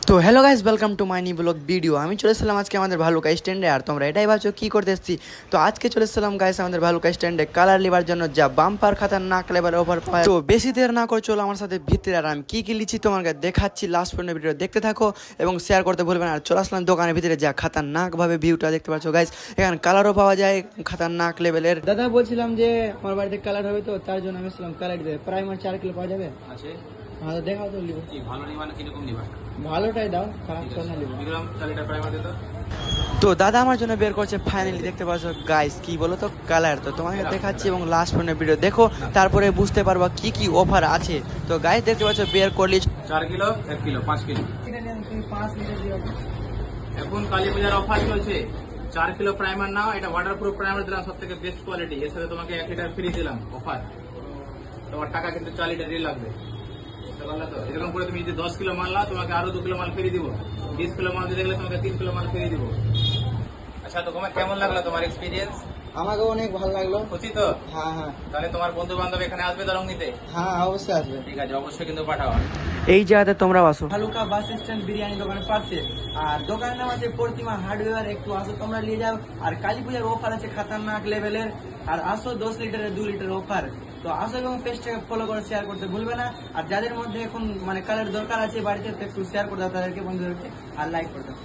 তো hello guys, welcome to my new blog video. আমি চলে এসেছিলাম আজকে আমাদের ভালুকা স্ট্যান্ডে। আর তোমরা এটাই ভাবছো কী করতে এসেছি। তো আজকে চলে এসেছিলাম গাইস আমাদের ভালুকা স্ট্যান্ডে কালার লিবার জন্য, যা বাম্পার খাতারনাক লেভেল ওভার পায়। তো বেশি দের না করে চলো আমার সাথে ভিতরে, আর আমি কী কী লিখছি তোমাকে দেখাচ্ছি। লাস্ট পর্যন্ত ভিডিও দেখতে থাকো এবং শেয়ার করতে ভুলবে না। আর চলে আসলাম দোকানের ভিতরে, যা খাতারনাকভাবে ভিউটা দেখতে পাচ্ছ গাইস। এখানে কালারও পাওয়া যায় খাতারনাক লেভেলের। দাদা বলছিলাম যে আমার বাড়িতে কালার হবে, তো তার জন্য আমি এসেছিলাম কালার দিতে। প্রাইমার 4 কিলো পাওয়া যাবে? আছে। হ্যাঁ, দেখাও তো লিখো। কি ভালো নিবা না কিরকম নিবা? ভালোটাই দাও, খারাপ তো না লিখো। মিনিমাম 4 লিটার প্রাইমার দিতে। তো দাদা আমার জন্য বের করছে ফাইনালি, দেখতে পাচ্ছ গাইস কি বলো তো কালার। তো তোমাকে দেখাচ্ছি এবং লাস্ট পর্যন্ত ভিডিও দেখো, তারপরে বুঝতে পারবা কি কি অফার আছে। তো গাইস দেখতে পাচ্ছ বের করলি 4 কিলো 1 কিলো 5 কিলো। এখন কালী পূজার অফার চলছে। 4 কিলো প্রাইমার নাও, এটা ওয়াটারপ্রুফ প্রাইমার দিলাম, সবথেকে বেস্ট কোয়ালিটি। এর সাথে তোমাকে 1 লিটার ফ্রি দিলাম অফার। তোমার টাকা কিন্তু 4 লিটারই লাগবে। বুঝতে পারলা তো? এরকম করে তুমি যদি 10 কিলো মাল নাও, তোমাকে আরো 2 কিলো মাল ফ্রি দিব। 20 কিলো মাল দিতে গেলে তোমাকে 3 কিলো মাল ফ্রি দিব। আচ্ছা, তো তোমার কেমন লাগলো তোমার এক্সপিরিয়েন্স? আমাকে অনেক ভালো লাগলো। খুশি তো? হ্যাঁ হ্যাঁ তাহলে তোমার বন্ধু বান্ধব এখানে আসবে তো রং নিতে? হ্যাঁ, অবশ্যই আসবে। ঠিক আছে, অবশ্যই কিন্তু পাঠাও। এই জায়গাতে তোমরা আসো, ভালুকা বাস স্ট্যান্ড বিরিয়ানি দোকানের পাশে। আর দোকানের নাম আছে প্রতিমা হার্ডওয়্যার। একটু আসো, তোমরা নিয়ে যাও। আর কালী পূজার অফার আছে খাতারনাক লেভেলের। আর আসো, 10 লিটারের 2 লিটার অফার। তো আসো এবং পেজটাকে ফলো করে শেয়ার করতে ভুলবে না। আর যাদের মধ্যে এখন কালার দরকার আছে বাড়িতে, তো একটু শেয়ার করে দাও তাদেরকে, বন্ধুদেরকে, আর লাইক করে দাও।